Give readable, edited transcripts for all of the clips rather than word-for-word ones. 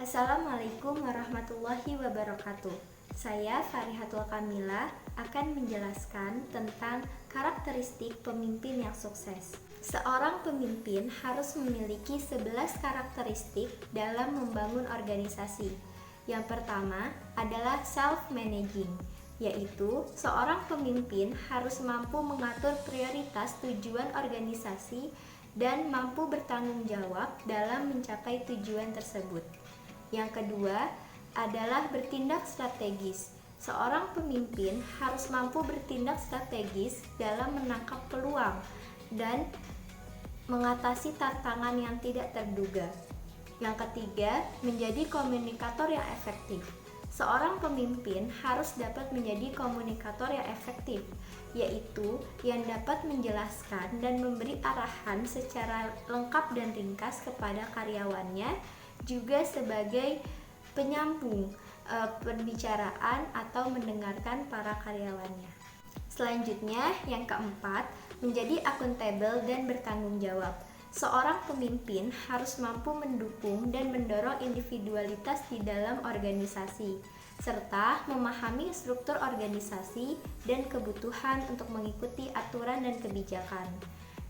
Assalamualaikum warahmatullahi wabarakatuh. Saya Farihatul Kamila akan menjelaskan tentang karakteristik pemimpin yang sukses. Seorang pemimpin harus memiliki 11 karakteristik dalam membangun organisasi. Yang pertama adalah self-managing, yaitu seorang pemimpin harus mampu mengatur prioritas tujuan organisasi dan mampu bertanggung jawab dalam mencapai tujuan tersebut. Yang kedua adalah bertindak strategis. Seorang pemimpin harus mampu bertindak strategis dalam menangkap peluang dan mengatasi tantangan yang tidak terduga. Yang ketiga, menjadi komunikator yang efektif. Seorang pemimpin harus dapat menjadi komunikator yang efektif, yaitu yang dapat menjelaskan dan memberi arahan secara lengkap dan ringkas kepada karyawannya, juga sebagai penyambung perbicaraan atau mendengarkan para karyawannya. Selanjutnya, yang keempat, menjadi akuntabel dan bertanggung jawab. Seorang pemimpin harus mampu mendukung dan mendorong individualitas di dalam organisasi, serta memahami struktur organisasi dan kebutuhan untuk mengikuti aturan dan kebijakan.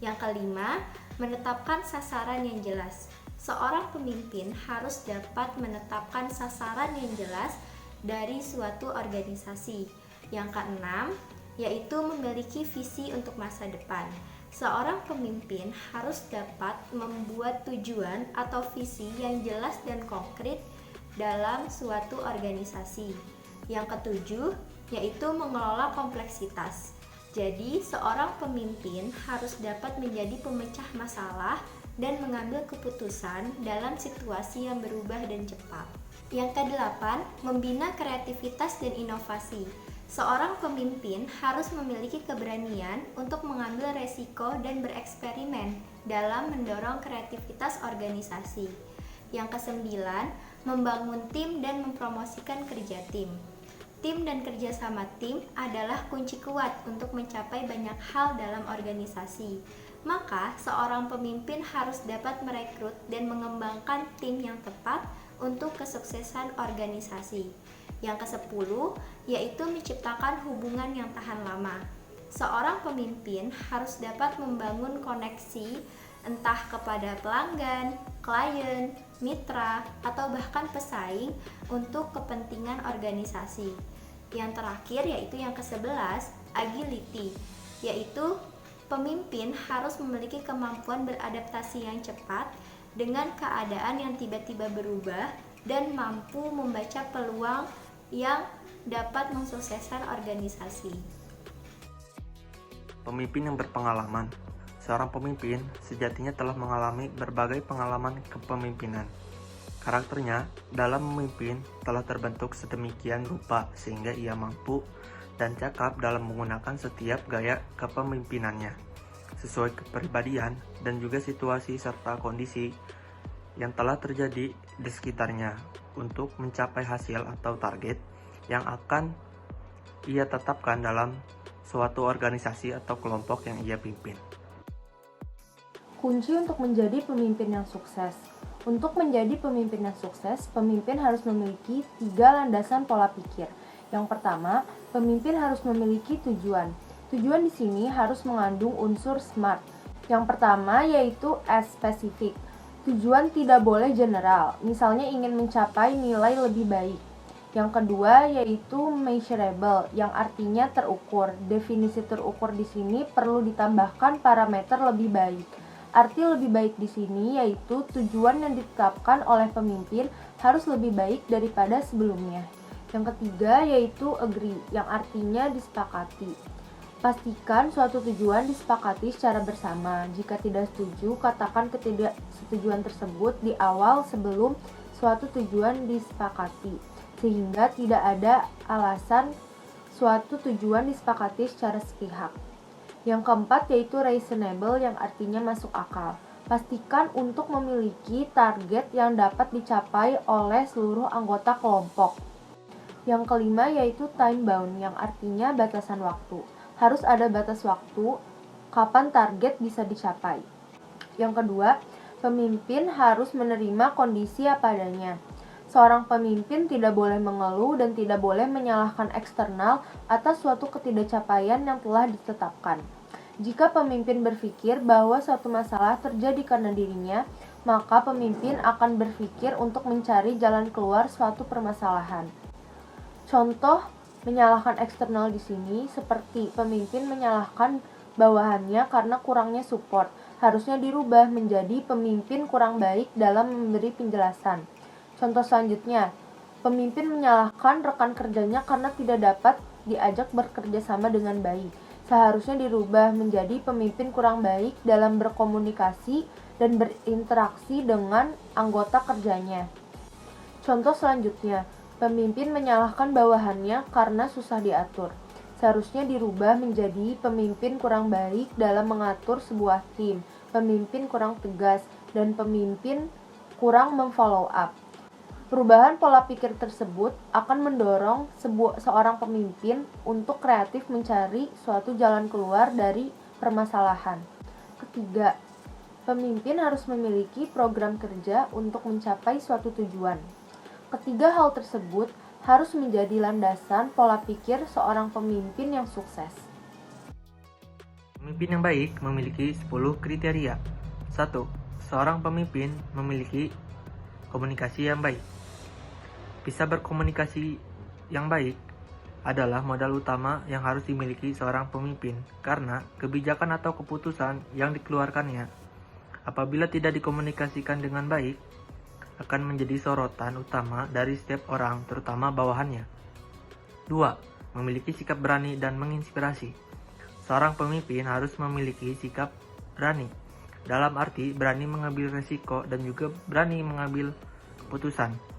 Yang kelima, menetapkan sasaran yang jelas. Seorang pemimpin harus dapat menetapkan sasaran yang jelas dari suatu organisasi. Yang keenam, yaitu memiliki visi untuk masa depan. Seorang pemimpin harus dapat membuat tujuan atau visi yang jelas dan konkret dalam suatu organisasi. Yang ketujuh, yaitu mengelola kompleksitas. Jadi, seorang pemimpin harus dapat menjadi pemecah masalah dan mengambil keputusan dalam situasi yang berubah dan cepat. Yang kedelapan, membina kreativitas dan inovasi. Seorang pemimpin harus memiliki keberanian untuk mengambil resiko dan bereksperimen dalam mendorong kreativitas organisasi. Yang kesembilan, membangun tim dan mempromosikan kerja tim. Tim dan kerjasama tim adalah kunci kuat untuk mencapai banyak hal dalam organisasi. Maka, seorang pemimpin harus dapat merekrut dan mengembangkan tim yang tepat untuk kesuksesan organisasi. Yang kesepuluh, yaitu menciptakan hubungan yang tahan lama. Seorang pemimpin harus dapat membangun koneksi entah kepada pelanggan, klien, mitra, atau bahkan pesaing untuk kepentingan organisasi. Yang terakhir yaitu yang ke-11, agility, yaitu pemimpin harus memiliki kemampuan beradaptasi yang cepat dengan keadaan yang tiba-tiba berubah dan mampu membaca peluang yang dapat mensukseskan organisasi. Pemimpin yang berpengalaman. Seorang pemimpin sejatinya telah mengalami berbagai pengalaman kepemimpinan. Karakternya dalam memimpin telah terbentuk sedemikian rupa sehingga ia mampu dan cakap dalam menggunakan setiap gaya kepemimpinannya sesuai kepribadian dan juga situasi serta kondisi yang telah terjadi di sekitarnya untuk mencapai hasil atau target yang akan ia tetapkan dalam suatu organisasi atau kelompok yang ia pimpin. Kunci untuk menjadi pemimpin yang sukses. Untuk menjadi pemimpin yang sukses, pemimpin harus memiliki 3 landasan pola pikir. Yang pertama, pemimpin harus memiliki tujuan. Tujuan di sini harus mengandung unsur SMART. Yang pertama yaitu S spesifik. Tujuan tidak boleh general, misalnya ingin mencapai nilai lebih baik. Yang kedua yaitu measurable, yang artinya terukur. Definisi terukur di sini perlu ditambahkan parameter lebih baik. Arti lebih baik di sini yaitu tujuan yang ditetapkan oleh pemimpin harus lebih baik daripada sebelumnya. Yang ketiga yaitu agree, yang artinya disepakati. Pastikan suatu tujuan disepakati secara bersama. Jika tidak setuju, katakan ketidaksetujuan tersebut di awal sebelum suatu tujuan disepakati, sehingga tidak ada alasan suatu tujuan disepakati secara sepihak. Yang keempat yaitu reasonable, yang artinya masuk akal. Pastikan untuk memiliki target yang dapat dicapai oleh seluruh anggota kelompok. Yang kelima yaitu time bound, yang artinya batasan waktu. Harus ada batas waktu kapan target bisa dicapai. Yang kedua, pemimpin harus menerima kondisi apa adanya. Seorang pemimpin tidak boleh mengeluh dan tidak boleh menyalahkan eksternal atas suatu ketidakcapaian yang telah ditetapkan. Jika pemimpin berpikir bahwa suatu masalah terjadi karena dirinya, maka pemimpin akan berpikir untuk mencari jalan keluar suatu permasalahan. Contoh menyalahkan eksternal di sini seperti pemimpin menyalahkan bawahannya karena kurangnya support, harusnya dirubah menjadi pemimpin kurang baik dalam memberi penjelasan. Contoh selanjutnya, pemimpin menyalahkan rekan kerjanya karena tidak dapat diajak bekerja sama dengan baik. Seharusnya dirubah menjadi pemimpin kurang baik dalam berkomunikasi dan berinteraksi dengan anggota kerjanya. Contoh selanjutnya, pemimpin menyalahkan bawahannya karena susah diatur. Seharusnya dirubah menjadi pemimpin kurang baik dalam mengatur sebuah tim, pemimpin kurang tegas, dan pemimpin kurang memfollow up. Perubahan pola pikir tersebut akan mendorong seorang pemimpin untuk kreatif mencari suatu jalan keluar dari permasalahan. Ketiga, pemimpin harus memiliki program kerja untuk mencapai suatu tujuan. Ketiga hal tersebut harus menjadi landasan pola pikir seorang pemimpin yang sukses. Pemimpin yang baik memiliki 10 kriteria. 1. Seorang pemimpin memiliki komunikasi yang baik. Bisa berkomunikasi yang baik adalah modal utama yang harus dimiliki seorang pemimpin, karena kebijakan atau keputusan yang dikeluarkannya apabila tidak dikomunikasikan dengan baik akan menjadi sorotan utama dari setiap orang, terutama bawahannya. 2. Memiliki sikap berani dan menginspirasi. Seorang pemimpin harus memiliki sikap berani, dalam arti berani mengambil resiko dan juga berani mengambil keputusan.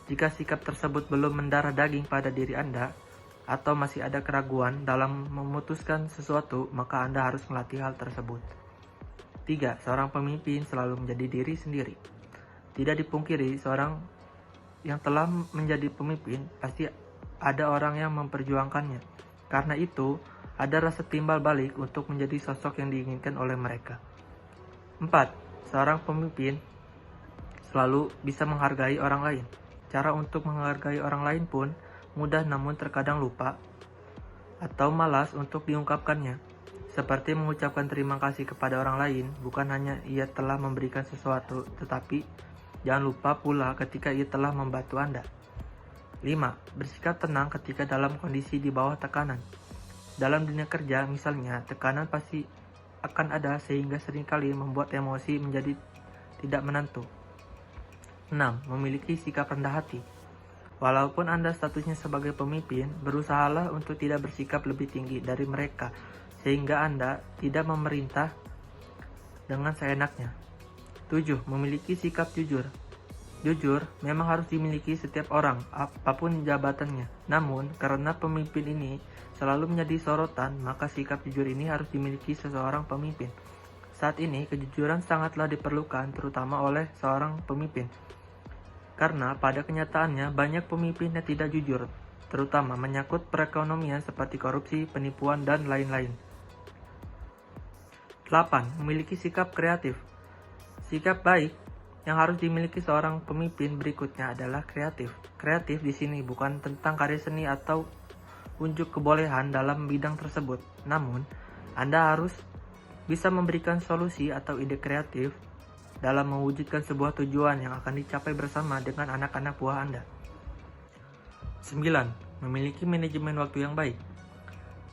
Jika sikap tersebut belum mendarah daging pada diri Anda, atau masih ada keraguan dalam memutuskan sesuatu, maka Anda harus melatih hal tersebut. 3. Seorang pemimpin selalu menjadi diri sendiri. Tidak dipungkiri, seorang yang telah menjadi pemimpin pasti ada orang yang memperjuangkannya. Karena itu, ada rasa timbal balik untuk menjadi sosok yang diinginkan oleh mereka. 4. Seorang pemimpin selalu bisa menghargai orang lain. Cara untuk menghargai orang lain pun mudah namun terkadang lupa atau malas untuk diungkapkannya. Seperti mengucapkan terima kasih kepada orang lain, bukan hanya ia telah memberikan sesuatu, tetapi jangan lupa pula ketika ia telah membantu Anda. 5. Bersikap tenang ketika dalam kondisi di bawah tekanan. Dalam dunia kerja misalnya, tekanan pasti akan ada sehingga seringkali membuat emosi menjadi tidak menentu. 6. Memiliki sikap rendah hati. Walaupun Anda statusnya sebagai pemimpin, berusahalah untuk tidak bersikap lebih tinggi dari mereka, sehingga Anda tidak memerintah dengan seenaknya. 7. Memiliki sikap jujur. Jujur memang harus dimiliki setiap orang, apapun jabatannya. Namun, karena pemimpin ini selalu menjadi sorotan, maka sikap jujur ini harus dimiliki seseorang pemimpin. Saat ini, kejujuran sangatlah diperlukan, terutama oleh seorang pemimpin. Karena pada kenyataannya banyak pemimpin yang tidak jujur, terutama menyangkut perekonomian seperti korupsi, penipuan, dan lain-lain. 8. Memiliki sikap kreatif. Sikap baik yang harus dimiliki seorang pemimpin berikutnya adalah kreatif. Kreatif di sini bukan tentang karya seni atau unjuk kebolehan dalam bidang tersebut. Namun, Anda harus bisa memberikan solusi atau ide kreatif dalam mewujudkan sebuah tujuan yang akan dicapai bersama dengan anak-anak buah Anda. 9. Memiliki manajemen waktu yang baik.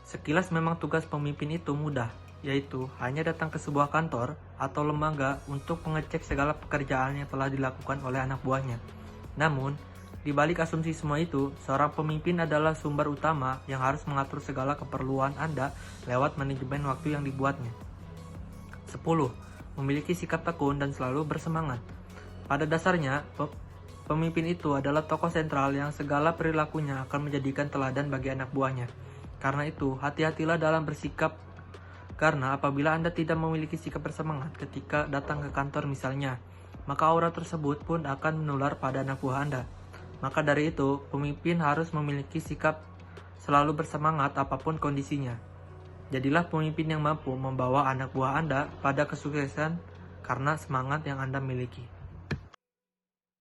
Sekilas memang tugas pemimpin itu mudah, yaitu hanya datang ke sebuah kantor atau lembaga untuk mengecek segala pekerjaan yang telah dilakukan oleh anak buahnya. Namun, di balik asumsi semua itu, seorang pemimpin adalah sumber utama yang harus mengatur segala keperluan Anda lewat manajemen waktu yang dibuatnya. 10. Memiliki sikap tekun dan selalu bersemangat. Pada dasarnya, pemimpin itu adalah tokoh sentral yang segala perilakunya akan menjadikan teladan bagi anak buahnya. Karena itu, hati-hatilah dalam bersikap, karena apabila Anda tidak memiliki sikap bersemangat ketika datang ke kantor misalnya, maka aura tersebut pun akan menular pada anak buah Anda. Maka dari itu, pemimpin harus memiliki sikap selalu bersemangat apapun kondisinya. Jadilah pemimpin yang mampu membawa anak buah Anda pada kesuksesan karena semangat yang Anda miliki.